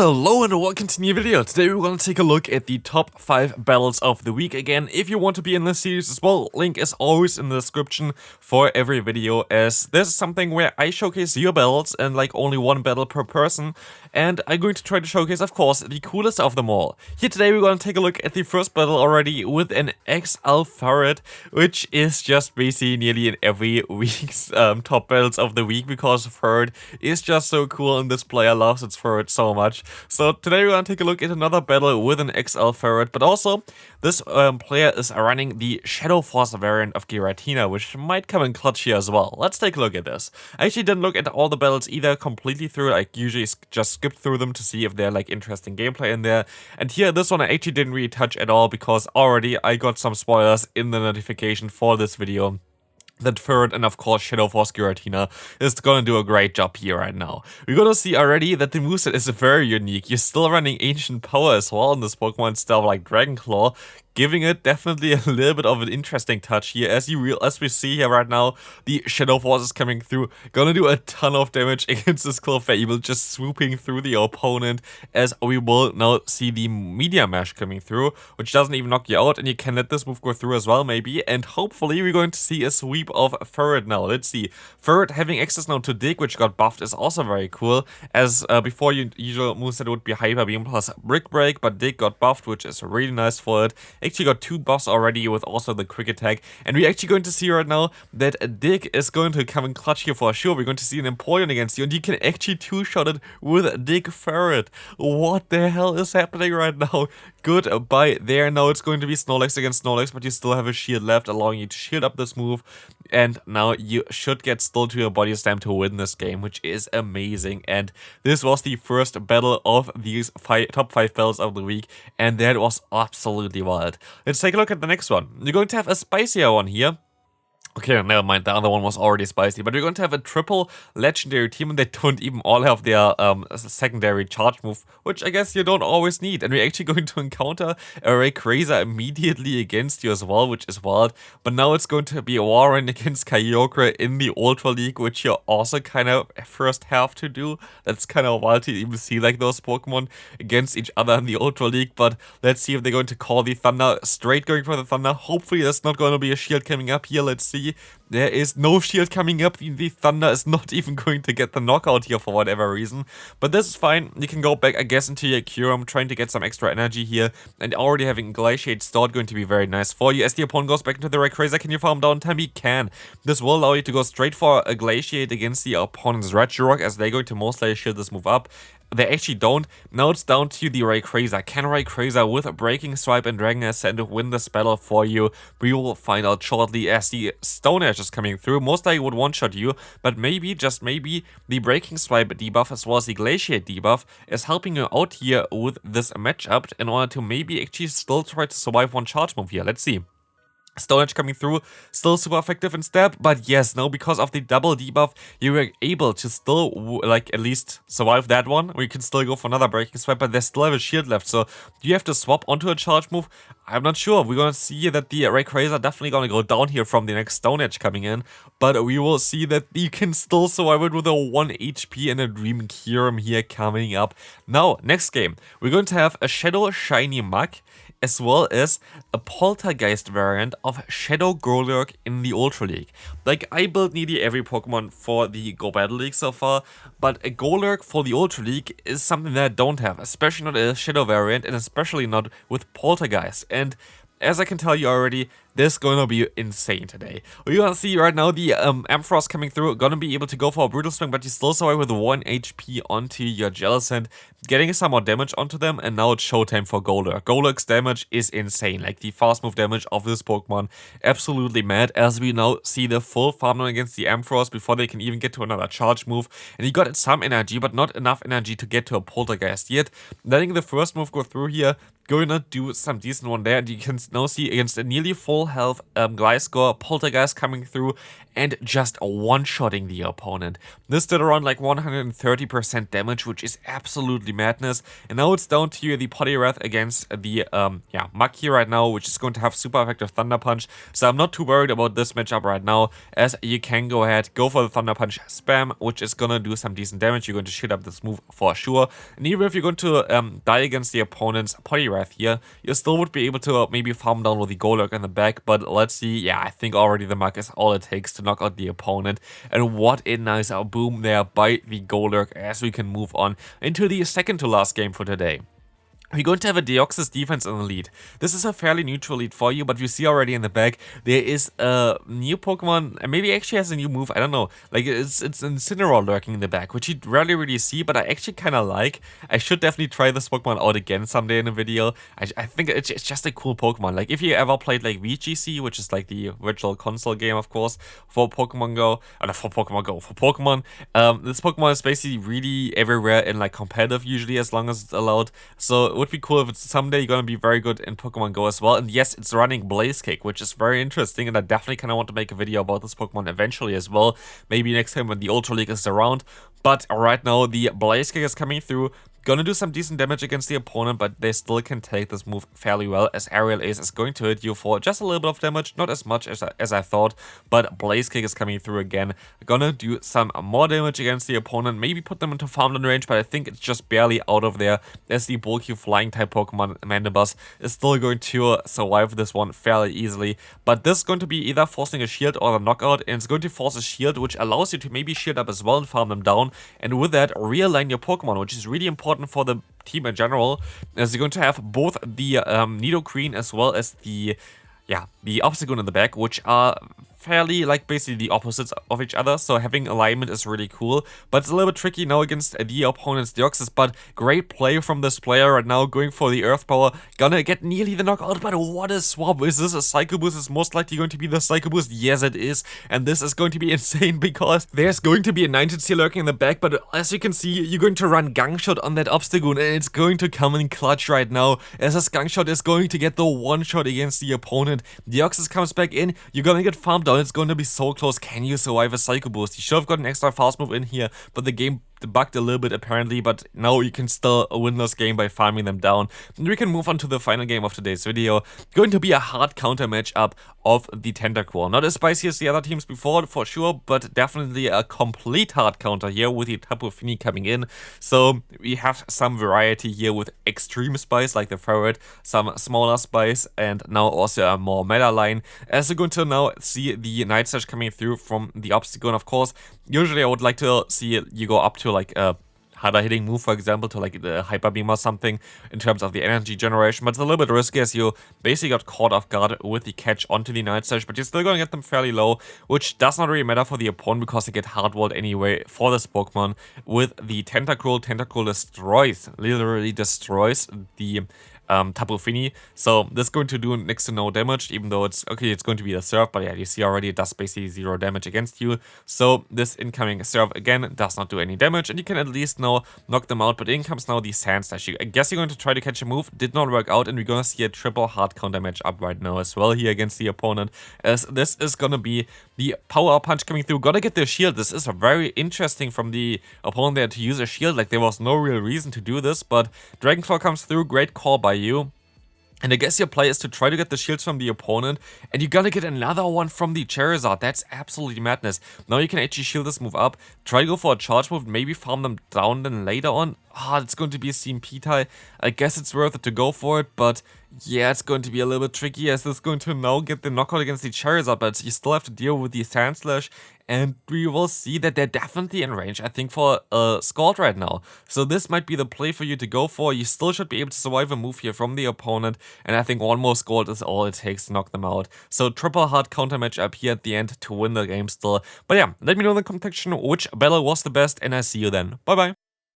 Hello and welcome to a new video. Today we're going to take a look at the top 5 battles of the week. Again, if you want to be in this series as well, link is always in the description for every video, as this is something where I showcase your battles and like only one battle per person, and I'm going to try to showcase, of course, the coolest of them all. Here today we're going to take a look at the first battle already with an XL Ferret, which is just basically nearly in every week's top battles of the week, because Ferret is just so cool and this player loves its Ferret so much. So today we're going to take a look at another battle with an XL Ferret, but also this player is running the Shadow Force variant of Giratina, which might come in clutch here as well. Let's take a look at this. I actually didn't look at all the battles either completely through. I usually just skip through them to see if they're like interesting gameplay in there. And here, this one I actually didn't really touch at all, because already I got some spoilers in the notification for this video that Ferret and of course Shadow Force Giratina is gonna do a great job here right now. We're gonna see already that the moveset is very unique. You're still running Ancient Power as well in this Pokemon style like Dragon Claw, giving it definitely a little bit of an interesting touch here. As we see here right now, the Shadow Force is coming through, gonna do a ton of damage against this Clefable, just swooping through the opponent, as we will now see the Media Mesh coming through, which doesn't even knock you out, and you can let this move go through as well maybe, and hopefully we're going to see a sweep of Ferret now. Let's see. Ferret having access now to Dig, which got buffed, is also very cool, as before your usual moveset would be Hyper Beam plus Brick Break, but Dig got buffed, which is really nice for it. Actually got 2 buffs already with also the Quick Attack, and we're actually going to see right now that Dig is going to come in clutch here for sure. We're going to see an Empoleon against you, and you can actually two-shot it with Dig Ferret. What the hell is happening right now? Goodbye there. Now it's going to be Snorlax against Snorlax, but you still have a shield left, allowing you to shield up this move, and now you should get still to your body slam to win this game, which is amazing. And this was the first battle of these top 5 battles of the week, and that was absolutely wild. Let's take a look at the next one. You're going to have a spicier one here. Okay, never mind, the other one was already spicy, but we're going to have a triple legendary team, and they don't even all have their secondary charge move, which I guess you don't always need. And we're actually going to encounter a Rayquaza immediately against you as well, which is wild. But now it's going to be Warren against Kyogre in the Ultra League, which you also kind of first have to do. That's kind of wild to even see like those Pokemon against each other in the Ultra League, but let's see if they're going to call the Thunder, straight going for the Thunder. Hopefully there's not going to be a shield coming up here. Let's see. There is no shield coming up. The Thunder is not even going to get the knockout here for whatever reason. But this is fine. You can go back, I guess, into your Kyurem, trying to get some extra energy here. And already having Glaciate stored, going to be very nice for you. As the opponent goes back into the Rayquaza, can you farm down time? He can. This will allow you to go straight for a Glaciate against the opponent's Regirock, as they're going to most likely shield this move up. They actually don't. Now it's down to the Rayquaza. Can Rayquaza with a Breaking Swipe and Dragon Ascent win this battle for you? We will find out shortly, as the Stone Edge is coming through. Most likely would one-shot you, but maybe, just maybe, the Breaking Swipe debuff as well as the Glaciate debuff is helping you out here with this matchup in order to maybe actually still try to survive one charge move here. Let's see. Stone Edge coming through, still super effective in stab, but yes, now because of the double debuff, you were able to still, like, at least survive that one. We can still go for another Breaking Swipe, but they still have a shield left, so do you have to swap onto a charge move? I'm not sure. We're gonna see that the Rayquaza definitely gonna go down here from the next Stone Edge coming in, but we will see that you can still survive it with a 1 HP and a Dream Kyurem here coming up. Now, next game, we're going to have a Shadow Shiny Mug, as well as a Poltergeist variant of Shadow Golurk in the Ultra League. Like, I built nearly every Pokemon for the Go Battle League so far, but a Golurk for the Ultra League is something that I don't have, especially not a Shadow variant, and especially not with Poltergeist. And as I can tell you already, this is gonna be insane today. We're gonna see right now the Ampharos coming through, gonna be able to go for a Brutal Swing, but you still survive with 1 HP onto your Jellicent, getting some more damage onto them, and now it's showtime for Golurk. Golurk's damage is insane, like the fast move damage of this Pokemon, absolutely mad, as we now see the full farm against the Ampharos before they can even get to another charge move, and he got some energy, but not enough energy to get to a Poltergeist yet. Letting the first move go through here going to do some decent one there, and you can now see against a nearly full health Gliscor, Poltergeist coming through and just one-shotting the opponent. This did around like 130% damage, which is absolutely madness. And now it's down to the Poliwrath against the Muk here right now, which is going to have super effective Thunder Punch. So I'm not too worried about this matchup right now, as you can go ahead, go for the Thunder Punch spam, which is gonna do some decent damage. You're going to shit up this move for sure. And even if you're going to die against the opponent's Poliwrath here, you still would be able to maybe farm down with the Golurk in the back. But let's see, yeah, I think already the Muk is all it takes to knock out the opponent. And what a nice boom there by the Golurk, as we can move on into the second to last game for today. We're going to have a Deoxys defense in the lead. This is a fairly neutral lead for you, but you see already in the back, there is a new Pokemon, and maybe actually has a new move, I don't know. Like, it's Incinerar lurking in the back, which you rarely really see, but I actually kind of like. I should definitely try this Pokemon out again someday in a video. I think it's just a cool Pokemon. Like, if you ever played, like, VGC, which is, like, the virtual console game, of course, for Pokemon Go, for Pokemon, this Pokemon is basically really everywhere in, like, competitive, usually, as long as it's allowed. So, it would be cool if it's someday going to be very good in Pokemon Go as well. And yes, it's running Blaze Kick, which is very interesting, and I definitely kind of want to make a video about this Pokemon eventually as well. Maybe next time when the Ultra League is around. But right now, the Blaze Kick is coming through. Gonna do some decent damage against the opponent, but they still can take this move fairly well, as Aerial Ace is going to hit you for just a little bit of damage, not as much as I thought, but Blaze Kick is coming through again. Gonna do some more damage against the opponent, maybe put them into farmland range, but I think it's just barely out of there, as the bulky flying type Pokemon Mandibuzz is still going to survive this one fairly easily. But this is going to be either forcing a shield or the knockout, and it's going to force a shield, which allows you to maybe shield up as well and farm them down, and with that, realign your Pokemon, which is really important for the team in general, as you're going to have both the Nidoqueen as well as the Obstagoon in the back, which are fairly like basically the opposites of each other, so having alignment is really cool, but it's a little bit tricky now against the opponent's Deoxys. But great play from this player right now, going for the Earth Power, gonna get nearly the knockout. But what a swap! Is this a Psycho Boost? It's most likely going to be the Psycho Boost. Yes, it is, and this is going to be insane because there's going to be a Ninetales lurking in the back, but as you can see, you're going to run Gang Shot on that Obstagoon, and it's going to come in clutch right now, as this Gang Shot is going to get the one shot against the opponent. Deoxys comes back in, you're gonna get farmed down. It's going to be so close. Can you survive a Psycho Boost? You should have got an extra fast move in here, but the game bugged a little bit apparently, but now you can still win this game by farming them down. And we can move on to the final game of today's video. Going to be a hard counter matchup of the Tentacruel. Not as spicy as the other teams before, for sure, but definitely a complete hard counter here with the Tapu Fini coming in. So we have some variety here with extreme spice like the Ferret, some smaller spice, and now also a more meta line. As you're going to now see the Night Slash coming through from the Obstagoon, of course. Usually I would like to see you go up to like a harder hitting move, for example, to like the Hyper Beam or something in terms of the energy generation, but it's a little bit risky as you basically got caught off guard with the catch onto the Night Slash, but you're still going to get them fairly low, which does not really matter for the opponent because they get hard-walled anyway for this Pokemon. With the Tentacruel, Tentacruel destroys, literally destroys the Tapu Fini, so this is going to do next to no damage, even though it's going to be a Surf, but yeah, you see already it does basically 0 damage against you. So this incoming Surf again does not do any damage, and you can at least now knock them out. But in comes now the Sand Slash. I guess you're going to try to catch a move, did not work out, and we're gonna see a triple hard counter match up right now as well here against the opponent, as this is gonna be the Power Punch coming through. Gotta get the shield. This is very interesting from the opponent there to use a shield. Like, there was no real reason to do this, but Dragon Claw comes through. Great call by you. And I guess your play is to try to get the shields from the opponent, and you gotta get another one from the Charizard. That's absolutely madness. Now you can actually shield this move up, try to go for a charge move, maybe farm them down then later on. It's going to be a CMP tie. I guess it's worth it to go for it, but yeah, it's going to be a little bit tricky, as this is going to now get the knockout against the Charizard, but you still have to deal with the Sand Slash, and we will see that they're definitely in range, I think, for Scald right now. So this might be the play for you to go for. You still should be able to survive a move here from the opponent, and I think one more Scald is all it takes to knock them out. So triple hard counter match up here at the end to win the game still. But yeah, let me know in the comment section which battle was the best, and I see you then. Bye bye.